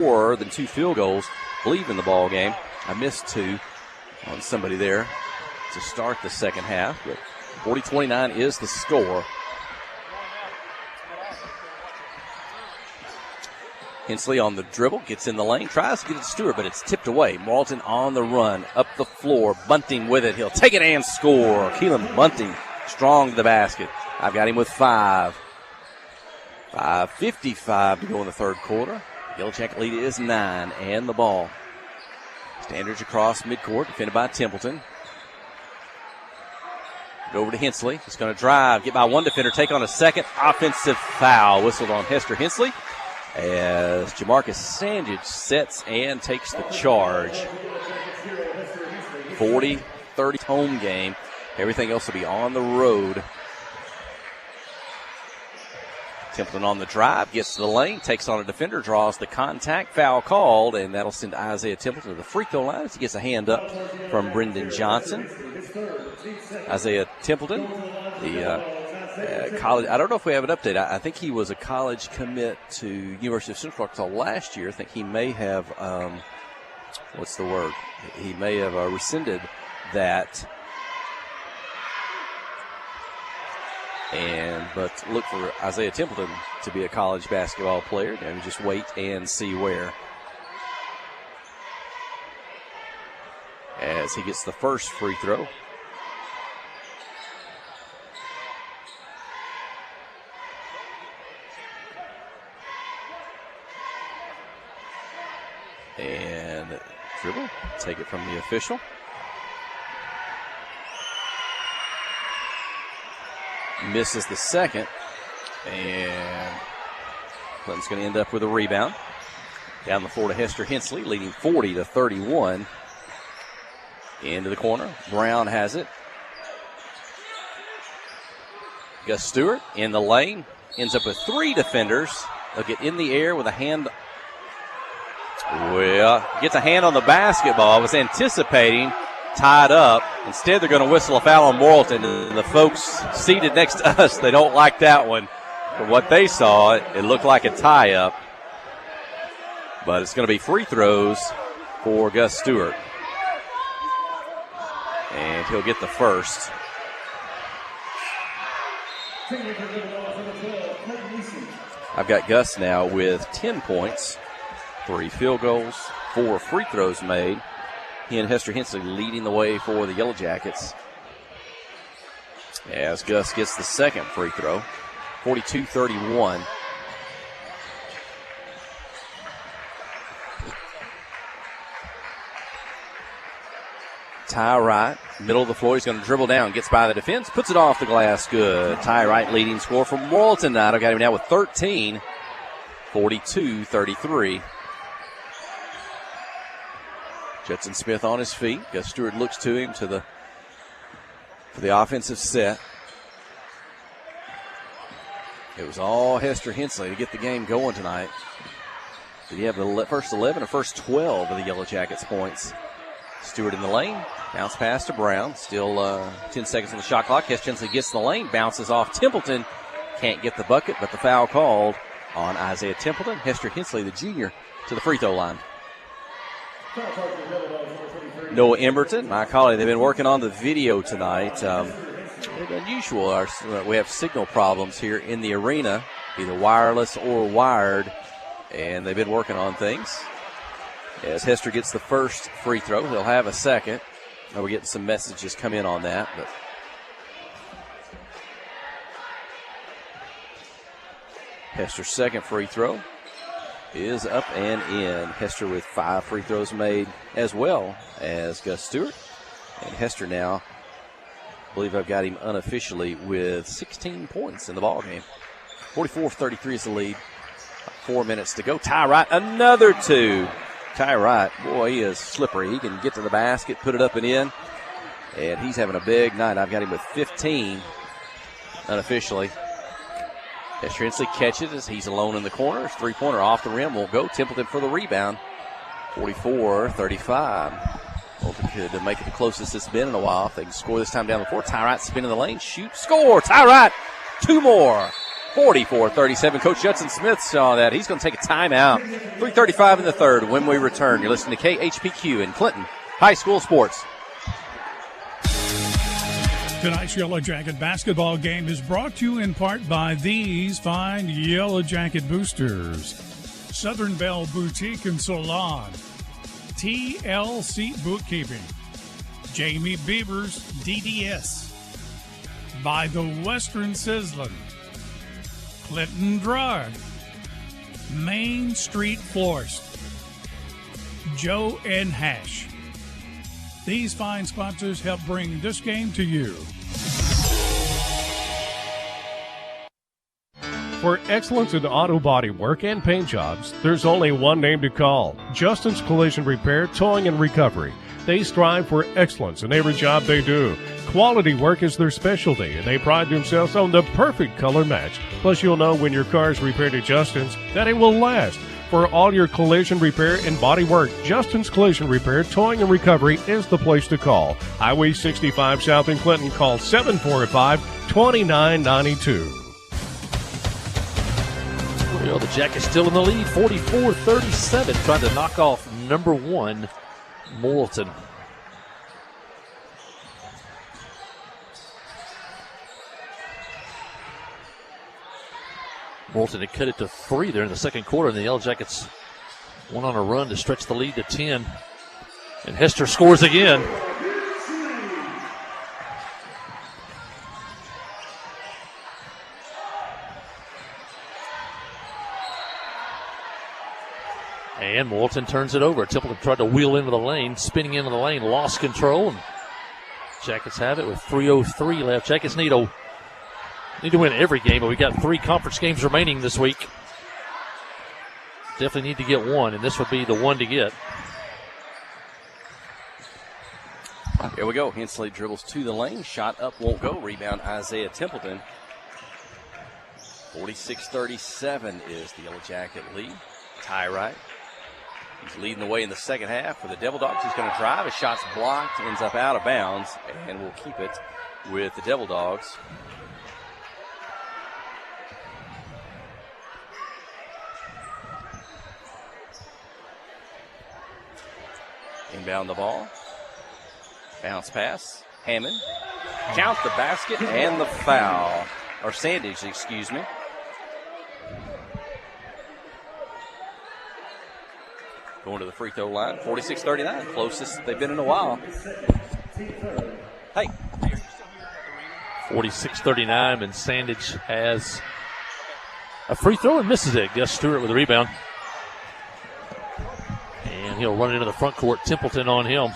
more than 2 field goals, I believe, in the ball game. I missed 2 on somebody there to start the second half, but 40-29 is the score. Hensley on the dribble, gets in the lane, tries to get it to Stewart, but it's tipped away. Marlton on the run, up the floor, Bunting with it. He'll take it and score. Keelan Bunting strong to the basket. I've got him with 5. 5:55 to go in the third quarter. Yellow Jacket lead is 9, and the ball. Standards across midcourt, defended by Templeton. Go over to Hensley. He's going to drive, get by one defender, take on a second. Offensive foul whistled on Hester Hensley as Jamarcus Sandage sets and takes the charge. 40-30 home game. Everything else will be on the road. Templeton on the drive, gets to the lane, takes on a defender, draws the contact, foul called, and that'll send Isaiah Templeton to the free throw line as he gets a hand up from Brendan Johnson. Isaiah Templeton, the college, I don't know if we have an update. I think he was a college commit to University of Central Arkansas last year. I think he may have, He may have rescinded that. But look for Isaiah Templeton to be a college basketball player, and just wait and see where. As he gets the first free throw. And dribble, take it from the official. Misses the second, and Clinton's going to end up with a rebound. Down the floor to Hester Hensley, leading 40-31. Into the corner. Brown has it. Gus Stewart in the lane. Ends up with 3 defenders. They'll get in the air with a hand. Well, gets a hand on the basketball. I was anticipating. Tied up. Instead, they're going to whistle a foul on Morrilton. And the folks seated next to us, they don't like that one. From what they saw, it looked like a tie-up. But it's going to be free throws for Gus Stewart. And he'll get the first. I've got Gus now with 10 points, 3 field goals, 4 free throws made. He and Hester Hensley leading the way for the Yellow Jackets. As Gus gets the second free throw, 42-31. Ty Wright, middle of the floor. He's going to dribble down, gets by the defense, puts it off the glass. Good. Ty Wright leading scorer for Morrill tonight. I've got him now with 13, 42-33. Judson Smith on his feet. Gus Stewart looks to him for the offensive set. It was all Hester Hensley to get the game going tonight. Did he have the first 11 or first 12 of the Yellow Jackets points? Stewart in the lane. Bounce pass to Brown. Still 10 seconds on the shot clock. Hester Hensley gets in the lane. Bounces off Templeton. Can't get the bucket, but the foul called on Isaiah Templeton. Hester Hensley, the junior, to the free throw line. Noah Emberton, my colleague, they've been working on the video tonight. It's unusual. We have signal problems here in the arena, either wireless or wired, and they've been working on things. As Hester gets the first free throw, they'll have a second. We're getting some messages come in on that, but Hester's second free throw is up and in. Hester with 5 free throws made as well as Gus Stewart. And Hester now, I believe I've got him unofficially with 16 points in the ballgame. 44-33 is the lead. 4 minutes to go. Ty Wright, another 2. Ty Wright, boy, he is slippery. He can get to the basket, put it up and in. And he's having a big night. I've got him with 15 unofficially. Hester Hensley catches as he's alone in the corner. His three-pointer off the rim won't go. Templeton for the rebound. 44-35. Bolton could make it the closest it's been in a while if they can score this time down the floor. Ty Wright spinning the lane, shoot, score. Ty Wright, 2 more. 44-37. Coach Judson Smith saw that. He's going to take a timeout. 3:35 in the third when we return. You're listening to KHPQ in Clinton High School Sports. Tonight's Yellow Jacket basketball game is brought to you in part by these fine Yellow Jacket boosters. Southern Belle Boutique and Salon. TLC Bookkeeping. Jamie Beavers DDS. By the Western Sizzlin'. Clinton Drug. Main Street Florist. Joe and Hash. These fine sponsors help bring this game to you. For excellence in auto body work and paint jobs, there's only one name to call: Justin's Collision Repair, Towing and Recovery. They strive for excellence in every job they do. Quality work is their specialty, and they pride themselves on the perfect color match. Plus, you'll know when your car is repaired at Justin's that it will last. For all your collision repair and body work, Justin's Collision Repair, Towing and Recovery is the place to call. Highway 65 South in Clinton. Call 745-2992. Well, the Jackets still in the lead, 44-37, trying to knock off number 1, Moulton. Moulton had cut it to 3 there in the second quarter, and the Yellow Jackets went on a run to stretch the lead to 10. And Hester scores again. And Moulton turns it over. Templeton tried to wheel into the lane, spinning into the lane, lost control. And Jackets have it with 3:03 left. Jackets need to win every game, but we got 3 conference games remaining this week. Definitely need to get one, and this would be the one to get. Here we go. Hensley dribbles to the lane. Shot up, won't go. Rebound, Isaiah Templeton. 46-37 is the Yellow Jacket lead. Ty Wright. He's leading the way in the second half for the Devil Dogs. He's going to drive. His shot's blocked, ends up out of bounds, and we'll keep it with the Devil Dogs. Inbound the ball. Bounce pass. Hammond. Count the basket and the foul. Or Sandage, excuse me. Going to the free throw line. 46-39. Closest they've been in a while. Hey. 46-39, and Sandage has a free throw and misses it. Gus Stewart with the rebound. And he'll run into the front court. Templeton on him.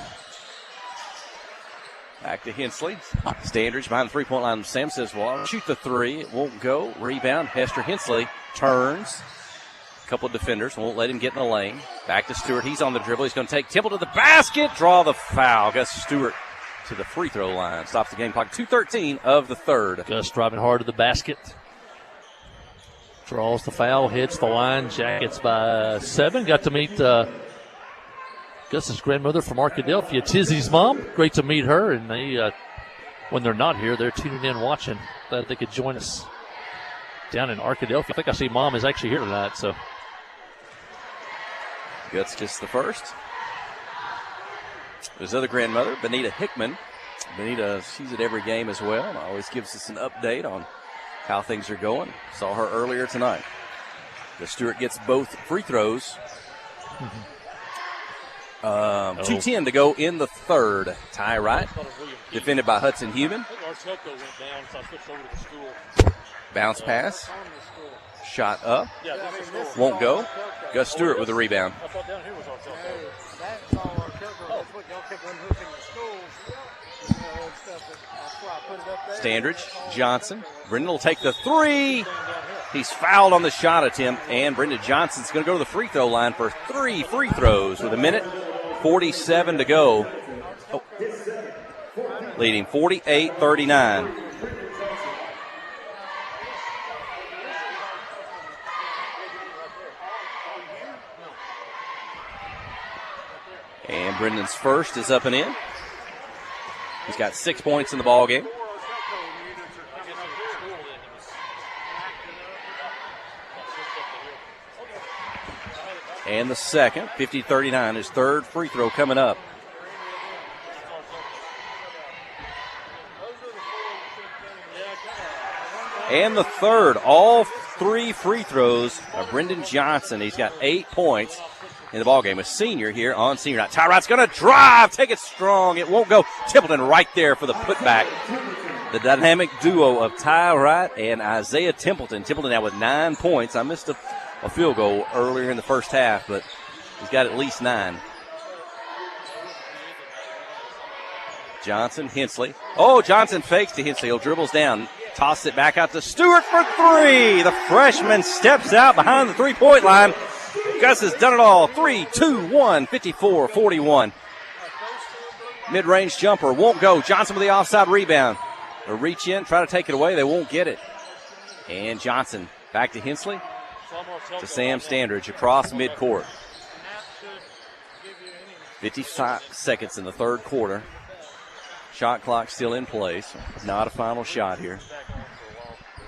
Back to Hensley. Standridge behind the three-point line. Sam says, well, I'll shoot the 3. It won't go. Rebound. Hester Hensley turns. A couple of defenders won't let him get in the lane. Back to Stewart. He's on the dribble. He's going to take Temple to the basket. Draw the foul. Gus Stewart to the free throw line. Stops the game clock. 2:13 of the third. Gus driving hard to the basket. Draws the foul. Hits the line. Jackets by 7. Got to meet Gus's grandmother from Arkadelphia, Tizzy's mom. Great to meet her. And they, when they're not here, they're tuning in watching. Glad they could join us down in Arkadelphia. I think I see Mom is actually here tonight. So Gus gets the first. His other grandmother, Benita Hickman. Benita, she's at every game as well, and always gives us an update on how things are going. Saw her earlier tonight. The Stewart gets both free throws. 2:10 to go in the third. Ty Wright, defended by Hudson Human. Bounce pass. Shot up. Won't go. Gus Stewart with the rebound. Standridge, Johnson. Brendan will take the 3. He's fouled on the shot attempt, and Brendan Johnson's going to go to the free throw line for 3 free throws with 1:47 to go. Leading 48-39. And Brendan's first is up and in. He's got 6 points in the ball game. And the second, 50-39, his third free throw coming up. And the third, all 3 free throws of Brendan Johnson. He's got 8 points in the ballgame. A senior here on senior night. Tyrot's going to drive, take it strong. It won't go. Templeton right there for the putback. The dynamic duo of Ty Wright and Isaiah Templeton. Templeton now with 9 points. I missed a field goal earlier in the first half, but he's got at least 9. Johnson, Hensley. Oh, Johnson fakes to Hensley. He'll dribbles down. Toss it back out to Stewart for 3. The freshman steps out behind the three-point line. Gus has done it all. 3, 2, 1, 54-41. Mid-range jumper won't go. Johnson with the offside rebound. They'll reach in, try to take it away. They won't get it. And Johnson back to Hensley. To Sam Standridge across midcourt. 55 seconds in the third quarter. Shot clock still in place. Not a final shot here.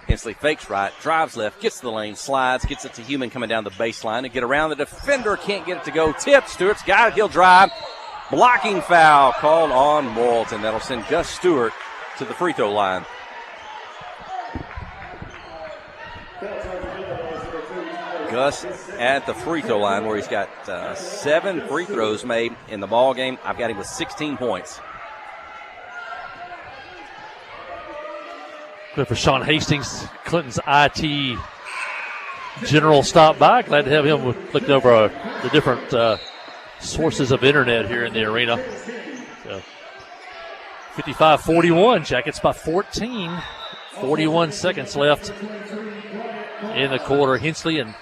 Hensley fakes right, drives left, gets to the lane, slides, gets it to Human coming down the baseline to get around the defender. Can't get it to go. Tip. Stewart's got it. He'll drive. Blocking foul called on Morrilton. That'll send Gus Stewart to the free throw line. Gus at the free throw line where he's got 7 free throws made in the ball game. I've got him with 16 points. Good for Sean Hastings, Clinton's IT general stopped by. Glad to have him looking over the different sources of internet here in the arena. So 55-41, Jackets by 14. 41 seconds left in the quarter. Hensley and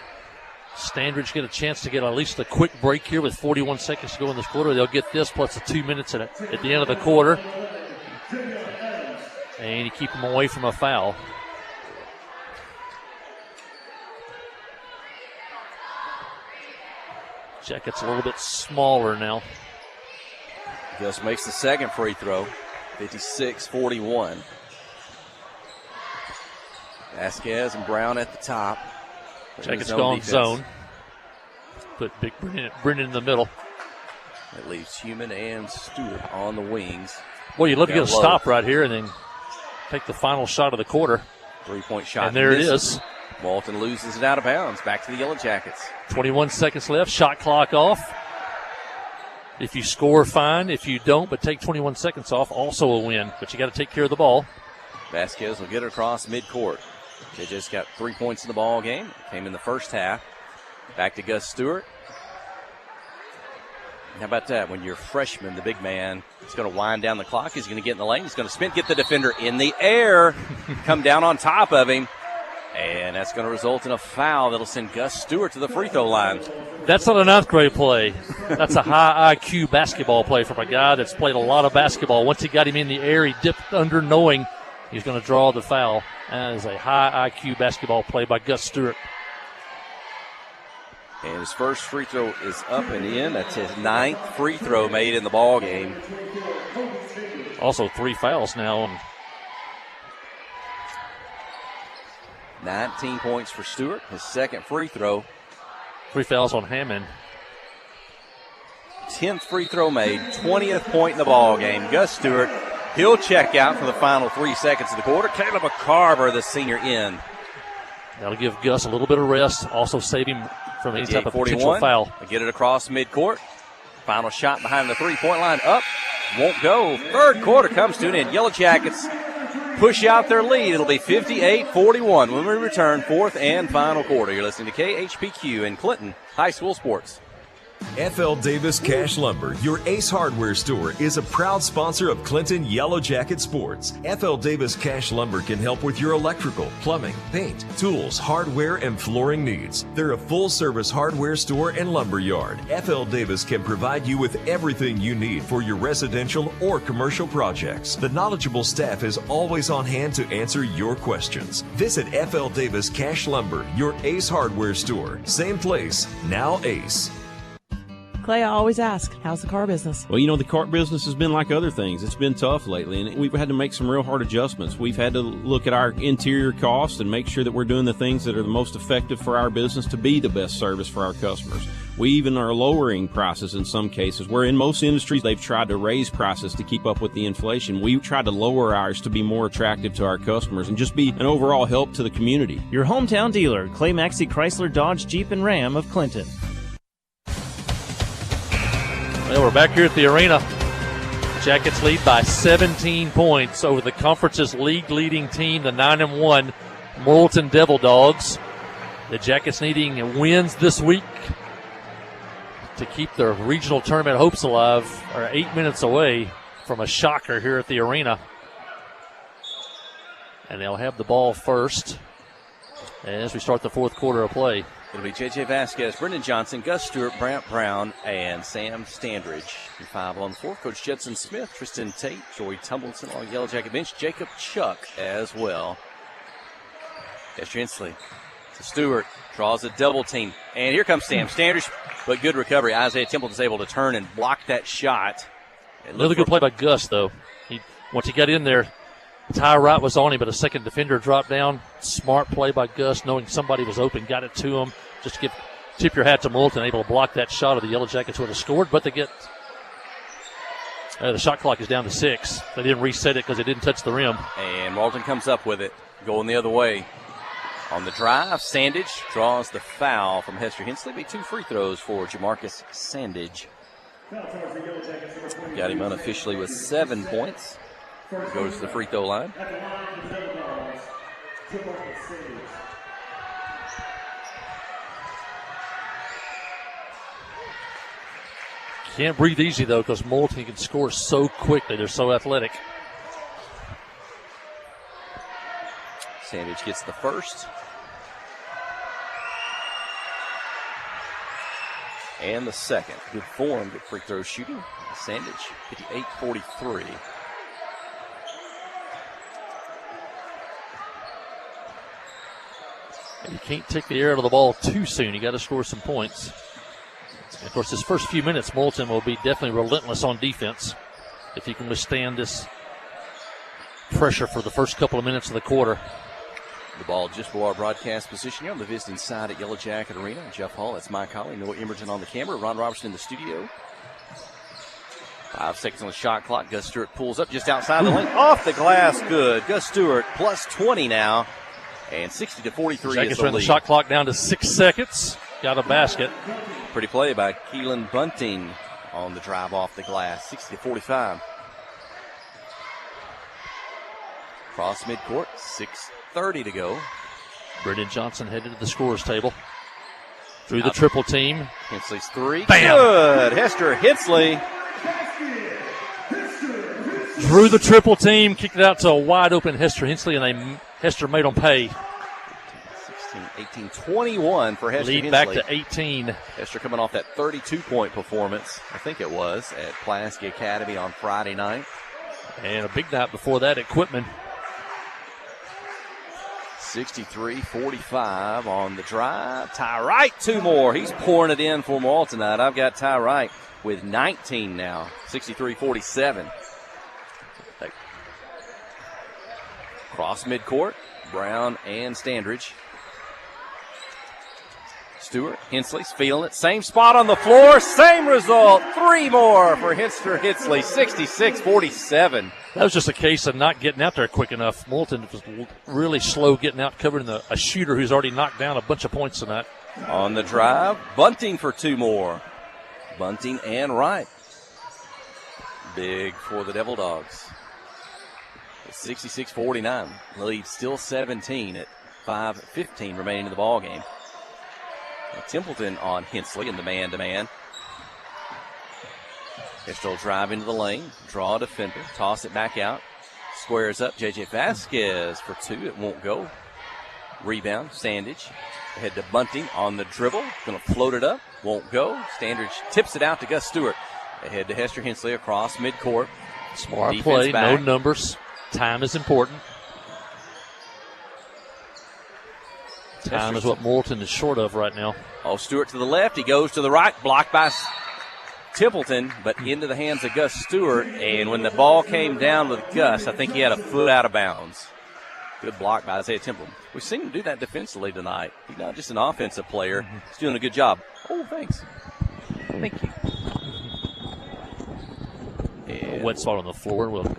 Standridge get a chance to get at least a quick break here with 41 seconds to go in this quarter. They'll get this plus the 2 minutes at the end of the quarter. And you keep them away from a foul. Jackets a little bit smaller now. Gus makes the second free throw. 56-41. Vasquez and Brown at the top. Jackets gone zone. Put Big Brennan in the middle. That leaves Human and Stewart on the wings. Boy, you'd love to get a stop right here and then take the final shot of the quarter. 3-point shot. And there it is. Walton loses it out of bounds. Back to the Yellow Jackets. 21 seconds left. Shot clock off. If you score, fine. If you don't, but take 21 seconds off, also a win. But you got to take care of the ball. Vasquez will get it across midcourt. They just got 3 points in the ball game. Came in the first half. Back to Gus Stewart. How about that? When you're a freshman, the big man is going to wind down the clock. He's going to get in the lane. He's going to spin, get the defender in the air, come down on top of him. And that's going to result in a foul that'll send Gus Stewart to the free throw line. That's not a ninth grade play. That's a high IQ basketball play from a guy that's played a lot of basketball. Once he got him in the air, he dipped under knowing he's going to draw the foul. That is a high IQ basketball play by Gus Stewart. And his first free throw is up and in. That's his 9th free throw made in the ball game. Also 3 fouls now. 19 points for Stewart. His second free throw. 3 fouls on Hammond. 10th free throw made. 20th point in the ball game. Gus Stewart, he'll check out for the final 3 seconds of the quarter. Caleb McCarver, the senior, in. That'll give Gus a little bit of rest. Also save him from any type of potential foul. They get it across midcourt. Final shot behind the three-point line. Up. Won't go. Third quarter comes to an end. Yellow Jackets push out their lead. It'll be 58-41 when we return. Fourth and final quarter. You're listening to KHPQ in Clinton High School Sports. F.L. Davis Cash Lumber, your Ace Hardware store, is a proud sponsor of Clinton Yellow Jacket Sports. F.L. Davis Cash Lumber can help with your electrical, plumbing, paint, tools, hardware, and flooring needs. They're a full-service hardware store and lumber yard. F.L. Davis can provide you with everything you need for your residential or commercial projects. The knowledgeable staff is always on hand to answer your questions. Visit F.L. Davis Cash Lumber, your Ace Hardware store. Same place, now Ace. Clay, I always ask, how's the car business? Well, the car business has been like other things. It's been tough lately, and we've had to make some real hard adjustments. We've had to look at our interior costs and make sure that we're doing the things that are the most effective for our business to be the best service for our customers. We even are lowering prices in some cases, where in most industries they've tried to raise prices to keep up with the inflation. We've tried to lower ours to be more attractive to our customers and just be an overall help to the community. Your hometown dealer, Clay Maxey Chrysler Dodge Jeep and Ram of Clinton. Well, we're back here at the arena. Jackets lead by 17 points over the conference's league-leading team, the 9-1 Morrilton Devil Dogs. The Jackets needing wins this week to keep their regional tournament hopes alive are 8 minutes away from a shocker here at the arena. And they'll have the ball first as we start the fourth quarter of play. It'll be J.J. Vasquez, Brendan Johnson, Gus Stewart, Brant Brown, and Sam Standridge. Your 5 on the floor. Coach Judson Smith, Tristan Tate, Joey Tumbleton on the Yellow Jacket bench, Jacob Chuck as well. Hester Hensley to Stewart, draws a double team. And here comes Sam Standridge, but good recovery. Isaiah Templeton's able to turn and block that shot. Another good play by Gus, though. Once he got in there, Ty Wright was on him, but a second defender dropped down. Smart play by Gus, knowing somebody was open, got it to him. Just tip your hat to Morrilton, able to block that shot, or the Yellow Jackets would have scored. But they get the shot clock is down to 6. They didn't reset it because it didn't touch the rim. And Morrilton comes up with it, going the other way. On the drive, Sandage draws the foul from Hester Hensley. Be 2 free throws for Jamarcus Sandage. Got him unofficially with 7 points. Goes to the free throw line. Can't breathe easy, though, because Morrilton can score so quickly. They're so athletic. Sandage gets the first. And the second. Good form, good free throw shooting. Sandage, 58-43. And you can't take the air out of the ball too soon. You got to score some points. And of course, his first few minutes, Morrilton will be definitely relentless on defense if he can withstand this pressure for the first couple of minutes of the quarter. The ball just below our broadcast position here on the visiting side at Yellow Jacket Arena. Jeff Hall, that's Mike Holly, Noah Emerton on the camera, Ron Robertson in the studio. 5 seconds on the shot clock. Gus Stewart pulls up just outside the lane. Off the glass, good. Gus Stewart plus 20 now. And 60-43 Jackets is the ran the lead. shot clock down to 6 seconds. Got a basket. Pretty play by Keelan Bunting on the drive off the glass. 60-45. Cross midcourt. 6:30 to go. Brendan Johnson headed to the scorer's table. Through the triple team. Hensley's 3. Bam! Good. Hester Hensley. Through the triple team. Kicked it out to a wide open Hester Hensley, and Hester made them pay. 16, 18, 21 for Hester Lead Hensley. back to 18. Hester coming off that 32-point performance, I think it was, at Pulaski Academy on Friday night. And a big night before that at Quitman. 63-45 on the drive. Ty Wright, 2 more. He's pouring it in for them all tonight. I've got Ty Wright with 19 now. 63-47. Cross midcourt. Brown and Standridge. Stewart, Hensley's feeling it. Same spot on the floor. Same result. 3 more for Hester Hensley. 66-47. That was just a case of not getting out there quick enough. Morrilton was really slow getting out, covering a shooter who's already knocked down a bunch of points tonight. On the drive, Bunting for 2 more. Bunting and Wright. Big for the Devil Dogs. 66-49. Lead still 17 at 5:15 remaining in the ball game. Templeton on Hensley in the man-to-man. Hester will drive into the lane, draw a defender, toss it back out. Squares up, J.J. Vasquez for 2. It won't go. Rebound, Sandage. Ahead to Bunting on the dribble. Going to float it up. Won't go. Standridge tips it out to Gus Stewart. Ahead to Hester Hensley across midcourt. Smart Defense play, back. no numbers. Time is important. Time is what Morrilton is short of right now. Oh, Stewart to the left. He goes to the right. Blocked by Templeton, but into the hands of Gus Stewart. And when the ball came down with Gus, I think he had a foot out of bounds. Good block by Isaiah Templeton. We've seen him do that defensively tonight. He's not just an offensive player. He's doing a good job. Oh, thanks. Thank you. A wet spot on the floor. We'll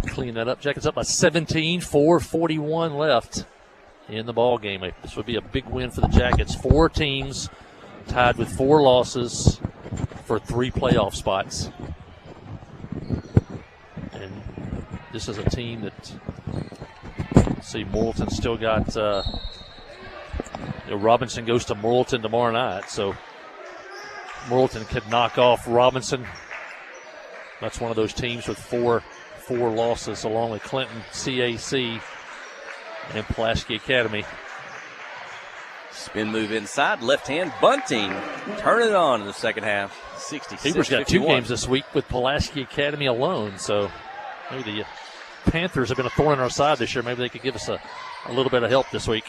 clean that up. Jackets up by 17, 4:41 left in the ball game. This would be a big win for the Jackets. 4 teams tied with 4 losses for 3 playoff spots. And this is a team that, see, Morrilton still got, Robinson goes to Morrilton tomorrow night, so Morrilton could knock off Robinson. That's one of those teams with four losses, along with Clinton, CAC, and Pulaski Academy. Spin move inside, left hand, Bunting. Turn it on in the second half. 66-51. Heber's got 2 games this week with Pulaski Academy alone, so maybe the Panthers have been a thorn in our side this year. Maybe they could give us a little bit of help this week.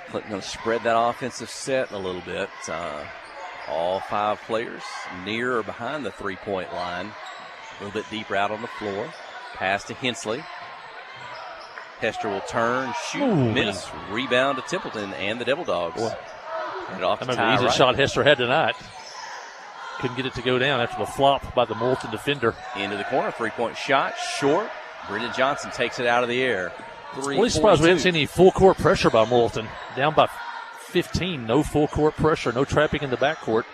Clinton going to spread that offensive set a little bit. All 5 players near or behind the 3-point line. A little bit deeper out on the floor. Pass to Hensley. Hester will turn, shoot, miss, rebound to Templeton and the Devil Dogs. And off to the Ty easiest shot Hester had tonight. Couldn't get it to go down after the flop by the Morrilton defender. Into the corner, 3-point shot, short. Brendan Johnson takes it out of the air. Really surprised we didn't see any full court pressure by Morrilton. Down by 15, no full court pressure, no trapping in the backcourt.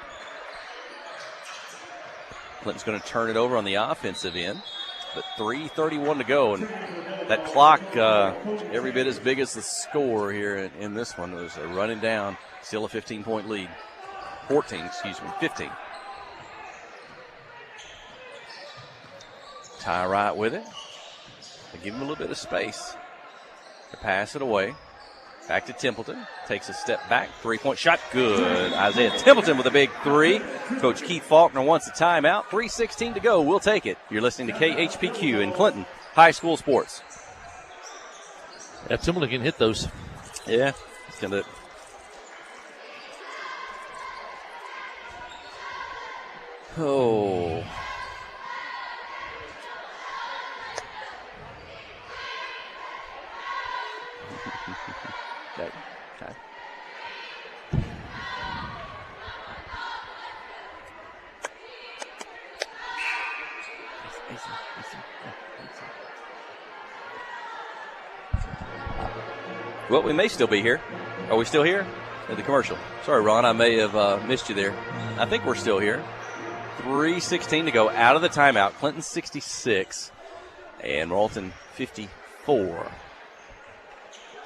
Clinton's going to turn it over on the offensive end, but 3:31 to go, and that clock every bit as big as the score here in this one. Was running down, still a 15-point lead. 15. Ty Wright with it. They give him a little bit of space. They pass it away. Back to Templeton. Takes a step back. 3-point shot. Good. Isaiah Templeton with a big 3. Coach Keith Faulkner wants a timeout. 3:16 to go. We'll take it. You're listening to KHPQ in Clinton High School Sports. Yeah, Templeton can hit those. Yeah. He's going to. Oh. Okay. Well, we may still be here. Are we still here? At the commercial. Sorry, Ron, I may have missed you there. I think we're still here. 3:16 to go out of the timeout. Clinton 66 and Morrilton 54.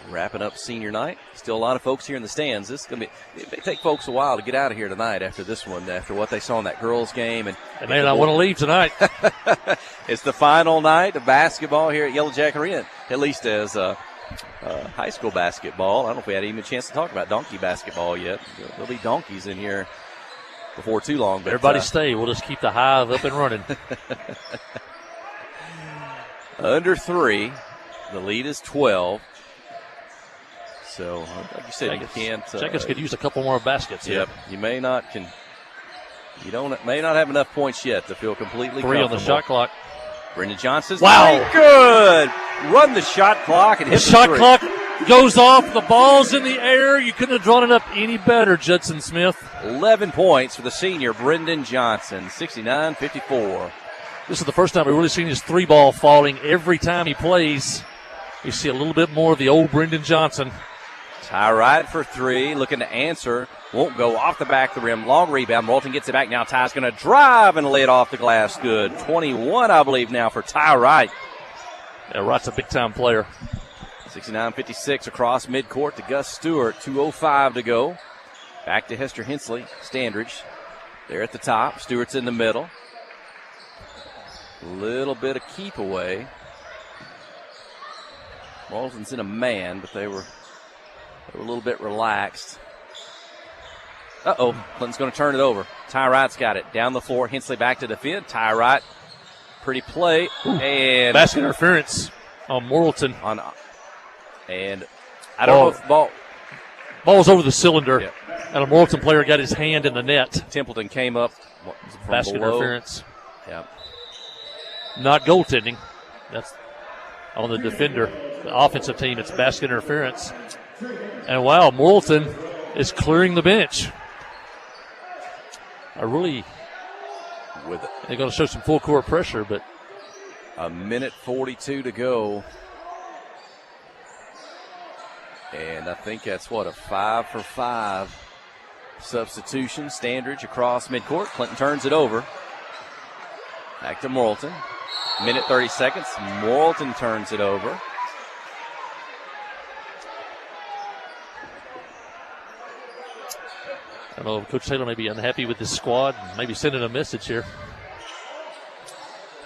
Wrapping up senior night. Still a lot of folks here in the stands. This is going to be. It may take folks a while to get out of here tonight after this one, after what they saw in that girls' game. And they may not want to leave tonight. It's the final night of basketball here at Yellow Jacket Arena, at least as high school basketball. I don't know if we had even a chance to talk about donkey basketball yet. There'll be donkeys in here before too long. But everybody stay. We'll just keep the hive up and running. Under 3. The lead is 12. So, like you said, you can't. Jackets could use a couple more baskets. Yep. You may not have enough points yet to feel completely 3 on the shot clock. Brendan Johnson's wow, good. Run the shot clock and hit the shot 3. Clock goes off. The ball's in the air. You couldn't have drawn it up any better, Judson Smith. 11 points for the senior Brendan Johnson. 69-54. This is the first time we've really seen his 3-ball falling. Every time he plays, you see a little bit more of the old Brendan Johnson. Ty Wright for 3, looking to answer. Won't go off the back of the rim. Long rebound. Morrilton gets it back now. Ty's going to drive and lay it off the glass. Good. 21, I believe, now for Ty Wright. Yeah, Wright's a big-time player. 69-56 across midcourt to Gus Stewart. 2:05 to go. Back to Hester Hensley. Standridge there at the top. Stewart's in the middle. Little bit of keep away. Morrilton's in a man, but they were a little bit relaxed. Clinton's going to turn it over. Ty Wright's got it. Down the floor. Hensley back to defend. Ty Wright. Pretty play. And basket interference on Morrilton. And I don't know if the ball was over the cylinder. Yeah. And a Morton player got his hand in the net. Templeton came up from Basket below. interference. Yep. Not goaltending. That's on the defender. The offensive team, it's basket interference. And wow, Morton is clearing the bench. They're going to show some full court pressure, but a minute 42 to go. And I think that's a 5-for-5 substitution. Standridge across midcourt. Clinton turns it over. Back to Morton. Minute 30 seconds. Morton turns it over. I don't know, Coach Taylor may be unhappy with his squad, maybe sending a message here.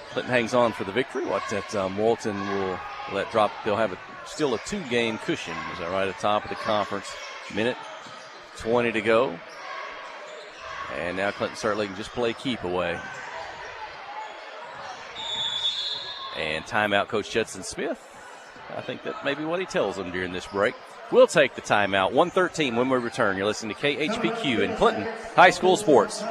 Clinton hangs on for the victory. Watch that Morton will let drop. They'll have still a 2-game cushion. Is that right at the top of the conference? Minute 20 to go. And now Clinton certainly can just play keep away. And timeout, Coach Judson Smith. I think that may be what he tells them during this break. We'll take the timeout. 1:13 when we return. You're listening to KHPQ in Clinton High School Sports.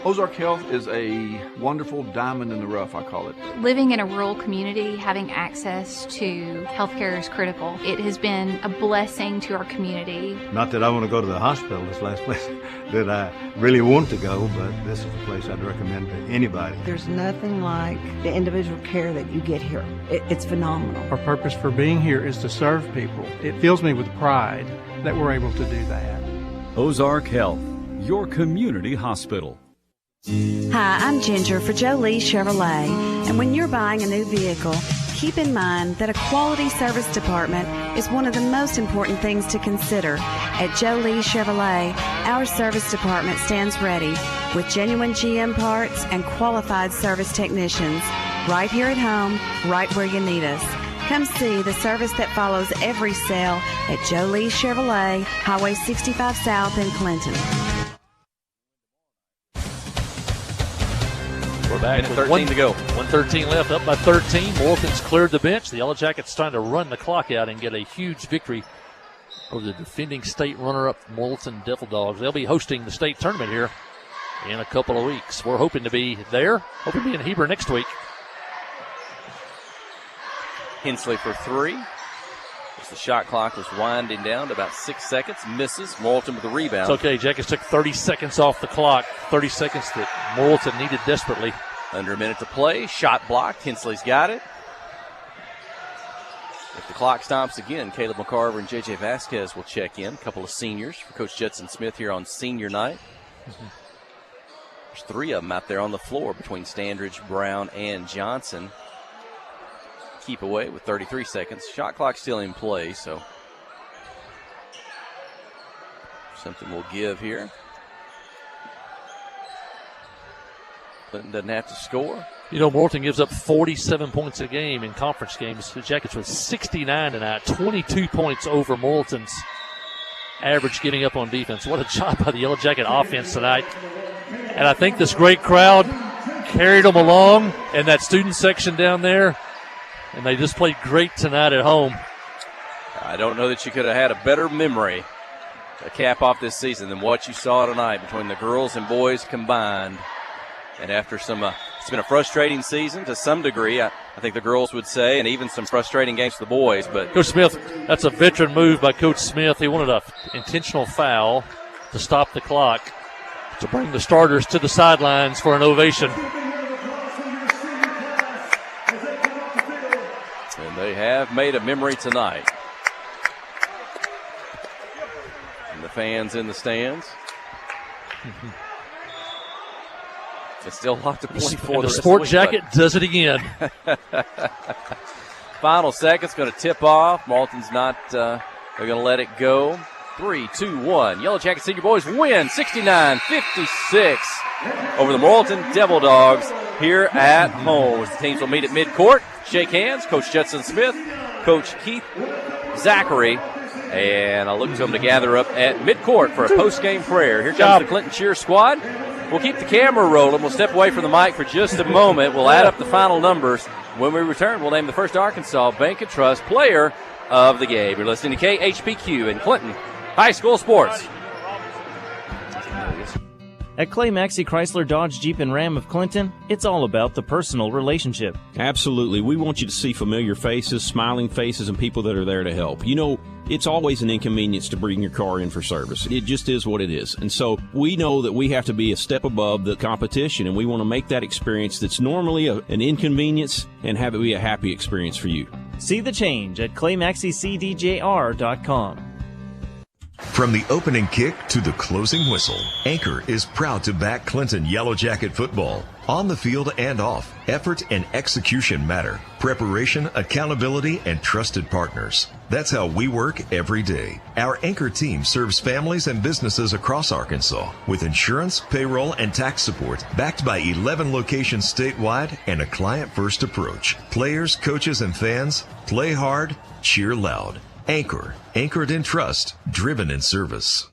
Ozark Health is a wonderful diamond in the rough, I call it. Living in a rural community, having access to healthcare is critical. It has been a blessing to our community. Not that I want to go to the hospital, this last place that I really want to go, but this is a place I'd recommend to anybody. There's nothing like the individual care that you get here. It's phenomenal. Our purpose for being here is to serve people. It fills me with pride that we're able to do that. Ozark Health, your community hospital. Hi, I'm Ginger for Jolie Chevrolet, and when you're buying a new vehicle, keep in mind that a quality service department is one of the most important things to consider. At Jolie Chevrolet, our service department stands ready with genuine GM parts and qualified service technicians right here at home, right where you need us. Come see the service that follows every sale at Jolie Chevrolet, Highway 65 South in Clinton. We're back Minute with 13 to go. 1:13 left, up by 13. Morton's cleared the bench. The Yellow Jackets trying to run the clock out and get a huge victory over the defending state runner-up Morton Devil Dogs. They'll be hosting the state tournament here in a couple of weeks. We're hoping to be there. Hoping to be in Heber next week. Hensley for 3. As the shot clock was winding down to about 6 seconds. Misses. Morton with the rebound. It's okay. Jackets took 30 seconds off the clock. 30 seconds that Morton needed desperately. Under a minute to play. Shot blocked. Hensley's got it. If the clock stops again, Caleb McCarver and J.J. Vasquez will check in. A couple of seniors for Coach Judson Smith here on senior night. There's 3 of them out there on the floor between Standridge, Brown, and Johnson. Keep away with 33 seconds. Shot clock still in play, so something will give here. Clinton doesn't have to score. You know, Morton gives up 47 points a game in conference games. The Jackets with 69 tonight, 22 points over Morton's average giving up on defense. What a job by the Yellow Jacket offense tonight. And I think this great crowd carried them along in that student section down there. And they just played great tonight at home. I don't know that you could have had a better memory to cap off this season than what you saw tonight between the girls and boys combined. And after some, it's been a frustrating season to some degree, I think the girls would say, and even some frustrating games for the boys. But Coach Smith, that's a veteran move by Coach Smith. He wanted an intentional foul to stop the clock, to bring the starters to the sidelines for an ovation. And they have made a memory tonight. And the fans in the stands. It's still a lot to play for. The Sport Jacket does it again. Final seconds, going to tip off. Malton's not, they're going to let it go. 3, 2, 1. Yellow Jacket Senior Boys win 69-56 over the Morton Devil Dogs here at home. The teams will meet at midcourt. Shake hands. Coach Judson Smith, Coach Keith Zachary, and I'll look to them to gather up at midcourt for a post-game prayer. Here comes the Clinton Cheer Squad. We'll keep the camera rolling. We'll step away from the mic for just a moment. We'll add up the final numbers. When we return, we'll name the first Arkansas Bank and Trust player of the game. You're listening to KHPQ in Clinton High School Sports. At Clay Maxey Chrysler Dodge Jeep and Ram of Clinton, it's all about the personal relationship. Absolutely. We want you to see familiar faces, smiling faces, and people that are there to help. You know, it's always an inconvenience to bring your car in for service. It just is what it is. And so we know that we have to be a step above the competition, and we want to make that experience that's normally an inconvenience and have it be a happy experience for you. See the change at ClayMaxeyCDJR.com. From the opening kick to the closing whistle, Anchor is proud to back Clinton Yellow Jacket football. On the field and off, effort and execution matter. Preparation, accountability, and trusted partners. That's how we work every day. Our Anchor team serves families and businesses across Arkansas with insurance, payroll, and tax support, backed by 11 locations statewide and a client-first approach. Players, coaches, and fans, play hard, cheer loud. Anchor, anchored in trust, driven in service.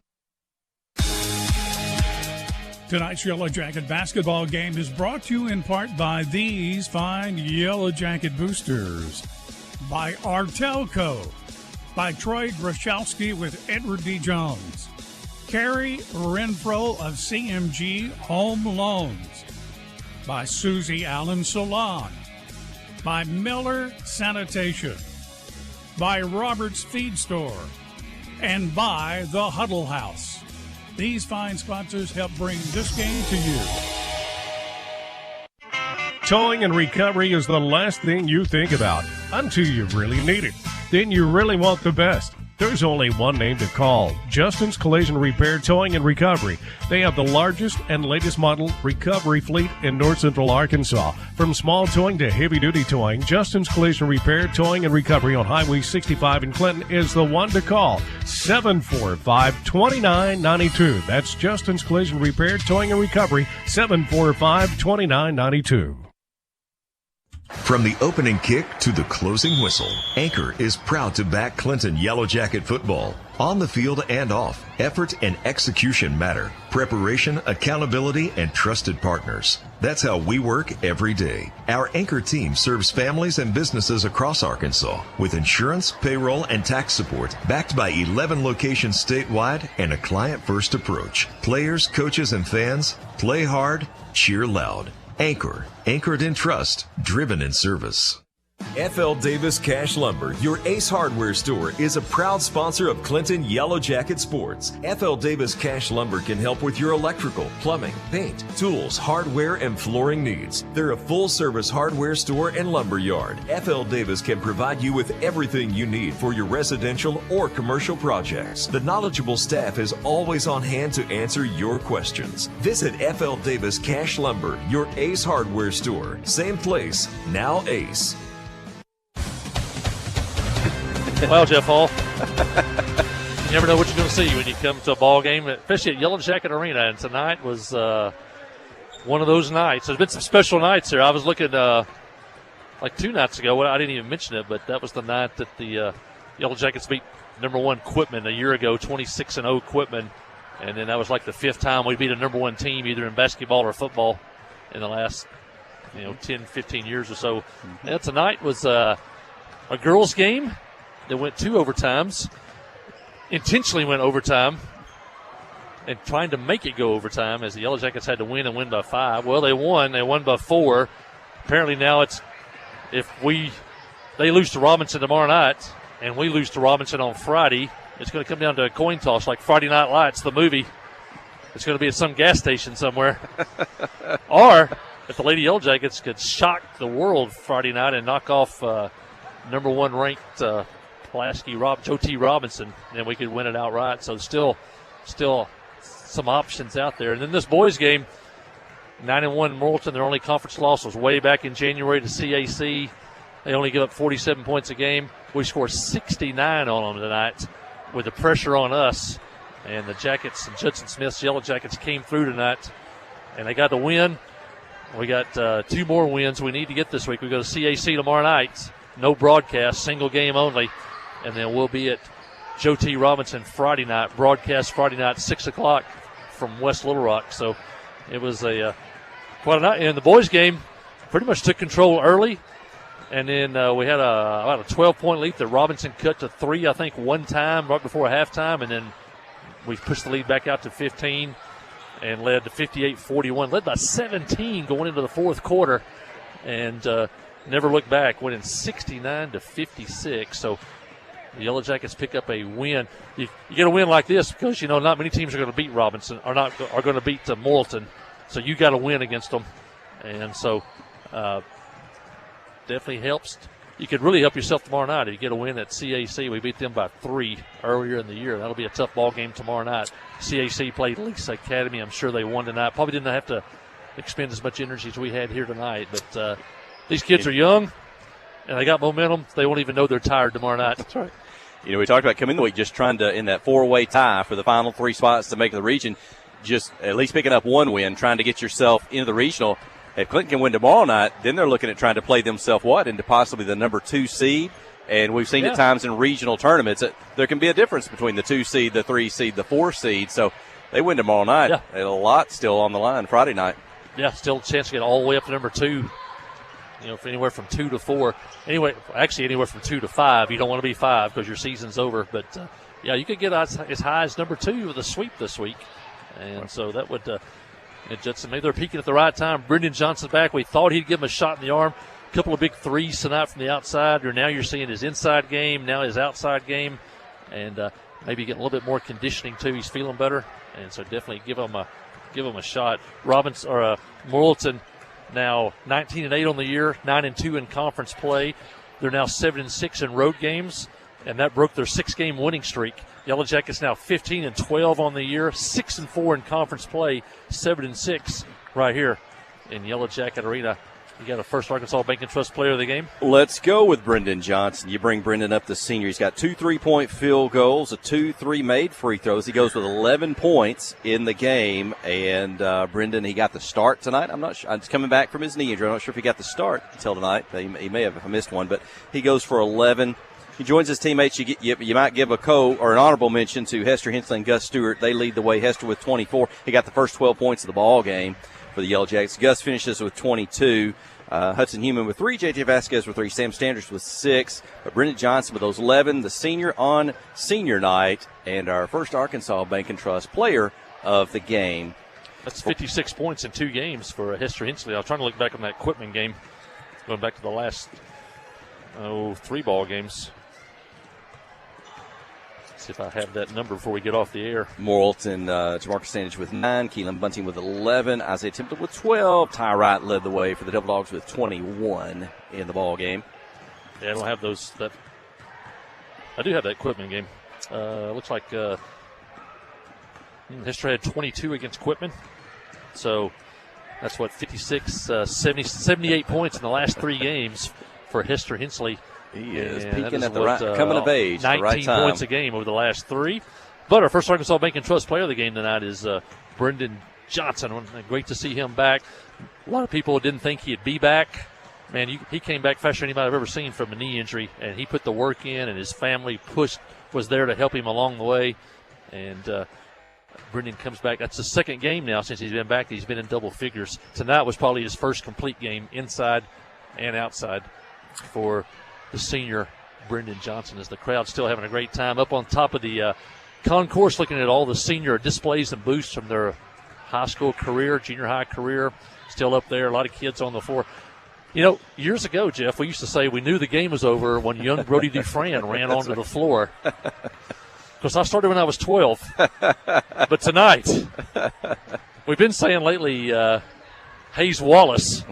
Tonight's Yellow Jacket basketball game is brought to you in part by these fine Yellow Jacket boosters. By Artelco. By Troy Grashowski with Edward D. Jones. Carrie Renfro of CMG Home Loans. By Susie Allen Salon. By Miller Sanitation. By Robert's Feed Store, and by the Huddle House. These fine sponsors help bring this game to you. Towing and recovery is the last thing you think about until you really need it. Then you really want the best. There's only one name to call, Justin's Collision Repair, Towing and Recovery. They have the largest and latest model recovery fleet in North Central Arkansas. From small towing to heavy-duty towing, Justin's Collision Repair, Towing and Recovery on Highway 65 in Clinton is the one to call, 745-2992. That's Justin's Collision Repair, Towing and Recovery, 745-2992. From the opening kick to the closing whistle, Anchor is proud to back Clinton Yellow Jacket football. On the field and off, effort and execution matter. Preparation, accountability, and trusted partners. That's how we work every day. Our Anchor team serves families and businesses across Arkansas with insurance, payroll, and tax support, backed by 11 locations statewide and a client-first approach. Players, coaches, and fans, play hard, cheer loud. Anchor, anchored in trust, driven in service. F.L. Davis Cash Lumber, your Ace Hardware store, is a proud sponsor of Clinton Yellow Jacket Sports. F.L. Davis Cash Lumber can help with your electrical, plumbing, paint, tools, hardware, and flooring needs. They're a full-service hardware store and lumber yard. F.L. Davis can provide you with everything you need for your residential or commercial projects. The knowledgeable staff is always on hand to answer your questions. Visit F.L. Davis Cash Lumber, your Ace Hardware store. Same place, now Ace. Well, Jeff Hall, you never know what you're going to see when you come to a ball game, especially at Yellow Jacket Arena. And tonight was one of those nights. There's been some special nights there. I was looking like 2 nights ago. I didn't even mention it, but that was the night that the Yellow Jackets beat number 1 Quitman a year ago, 26-0 Quitman. And then that was like the 5th time we beat a number 1 team, either in basketball or football, in the last 10, 15 years or so. Mm-hmm. And tonight was a girls' game. They went 2 overtimes, intentionally went overtime, and trying to make it go overtime as the Yellow Jackets had to win and win by 5. Well, they won. They won by 4. Apparently now it's if they lose to Robinson tomorrow night and we lose to Robinson on Friday, it's going to come down to a coin toss like Friday Night Lights, the movie. It's going to be at some gas station somewhere. Or if the Lady Yellow Jackets could shock the world Friday night and knock off number 1 ranked Joe T. Robinson, and we could win it outright. So still some options out there. And then this boys game, 9-1 Morrilton, their only conference loss was way back in January to CAC. They only give up 47 points a game. We scored 69 on them tonight with the pressure on us. And the Jackets and Judson Smith's Yellow Jackets came through tonight, and they got the win. We got 2 more wins we need to get this week. We go to CAC tomorrow night. No broadcast, single game only. And then we'll be at Joe T. Robinson Friday night, broadcast Friday night, 6 o'clock from West Little Rock. So it was quite a night. And the boys' game pretty much took control early. And then we had about a 12-point lead that Robinson cut to 3, I think, one time right before halftime. And then we pushed the lead back out to 15. and led to 58-41, led by 17 going into the fourth quarter, and never looked back, winning 69-56. So the Yellow Jackets pick up a win. You get a win like this because, not many teams are going to beat Robinson, are going to beat Morrilton. So you got to win against them. And so definitely helps. You could really help yourself tomorrow night if you get a win at CAC. We beat them by 3 earlier in the year. That'll be a tough ball game tomorrow night. CAC played Lisa Academy. I'm sure they won tonight. Probably didn't have to expend as much energy as we had here tonight. But these kids are young, and they got momentum. They won't even know they're tired tomorrow night. That's right. We talked about coming in the week just trying to, in that 4-way tie for the final 3 spots to make the region, just at least picking up one win, trying to get yourself into the regional. If Clinton can win tomorrow night, then they're looking at trying to play themselves into possibly the number 2 seed. And we've seen at times in regional tournaments that there can be a difference between the 2 seed, the 3 seed, the 4 seed. So they win tomorrow night. Yeah. A lot still on the line Friday night. Yeah, still a chance to get all the way up to number 2. For anywhere from 2 to 4. Anywhere from 2 to 5. You don't want to be 5 because your season's over. But, you could get as high as number 2 with a sweep this week. And so that would Judson, maybe they're peaking at the right time. Brendan Johnson back. We thought he'd give him a shot in the arm. A couple of big threes tonight from the outside. Now you're seeing his inside game, now his outside game. And maybe getting a little bit more conditioning, too. He's feeling better. And so definitely give him a shot. Morrilton, now 19-8 on the year, 9-2 in conference play. They're now 7-6 in road games, and that broke their 6-game winning streak. Yellow Jackets now 15-12 on the year, 6-4 in conference play, 7-6 right here in Yellow Jacket Arena. You got a First Arkansas Bank and Trust player of the game. Let's go with Brendan Johnson. You bring Brendan up, the senior. He's got 2 3-point field goals, 2 3-made free throws. He goes with 11 points in the game. And Brendan, he got the start tonight. I'm not sure. He's coming back from his knee injury. I'm not sure if he got the start until tonight. He may have missed one, but he goes for 11. He joins his teammates. You might give an honorable mention to Hester Hensley and Gus Stewart. They lead the way. Hester with 24. He got the first 12 points of the ball game for the Yellow Jackets. Gus finishes with 22. Hudson Human with 3. J.J. Vasquez with 3. Sam Standers with 6. But Brendan Johnson with those 11. The senior on senior night. And our First Arkansas Bank and Trust player of the game. That's 56 points in 2 games for Hester Hensley. I was trying to look back on that Quitman game. Going back to the last 3 ball games. See if I have that number before we get off the air. Morrilton, Jamarcus Sandage with 9, Keelan Bunting with 11, Isaiah Templeton with 12. Ty Wright led the way for the Devil Dogs with 21 in the ball game. Yeah, I don't have those. I do have that Quitman game. Looks like Hester had 22 against Quitman. So that's 56, 78 points in the last 3 games for Hester Hensley. He is peaking at coming of age, 19 the right time. points a game over the last 3. But our First Arkansas Bank and Trust player of the game tonight is Brendan Johnson. Great to see him back. A lot of people didn't think he'd be back. Man, he came back faster than anybody I've ever seen from a knee injury, and he put the work in, and his family was there to help him along the way. And Brendan comes back. That's the 2nd game now since he's been back. He's been in double figures. Tonight was probably his first complete game inside and outside for the senior Brendan Johnson, as the crowd's still having a great time up on top of the concourse, looking at all the senior displays and booths from their high school career, junior high career, still up there. A lot of kids on the floor. Years ago, Jeff, we used to say we knew the game was over when young Brody Dufresne ran onto the floor. Because I started when I was 12. But tonight, we've been saying lately, Hayes Wallace.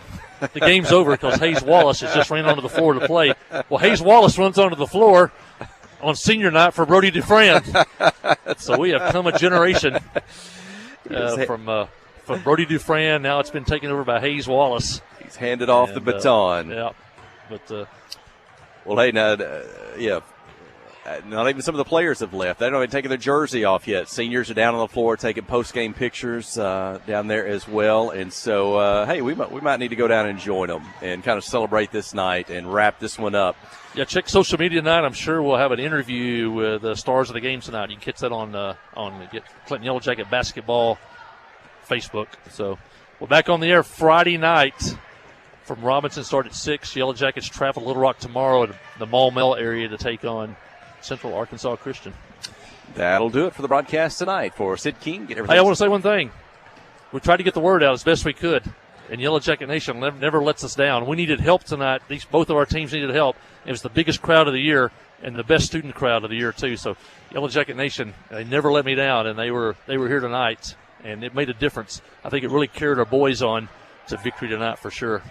The game's over because Hayes Wallace has just ran onto the floor to play. Well, Hayes Wallace runs onto the floor on senior night for Brody Dufresne. So we have come a generation from Brody Dufresne. Now it's been taken over by Hayes Wallace. He's handed off the baton. Yeah. But, well, hey, now, not even some of the players have left. They don't even taken their jersey off yet. Seniors are down on the floor taking post-game pictures down there as well. And so, hey, we might need to go down and join them and kind of celebrate this night and wrap this one up. Yeah, check social media tonight. I'm sure we'll have an interview with the stars of the game tonight. You can catch that on Clinton Yellow Jacket Basketball Facebook. So we're back on the air Friday night from Robinson. Start at 6. Yellow Jackets travel to Little Rock tomorrow to the Maumelle area to take on Central Arkansas Christian. That'll do it for the broadcast tonight. For Sid King, get everything. Hey, I want to say one thing. we tried to get the word out as best we could. And Yellow Jacket Nation never lets us down. We needed help tonight. Both of our teams needed help. It was the biggest crowd of the year and the best student crowd of the year, too. So Yellow Jacket Nation, they never let me down, and they were here tonight, and it made a difference. I think it really carried our boys on to victory tonight for sure.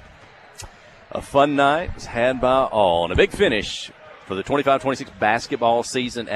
A fun night was had by all, and a big finish for the 25-26 basketball season.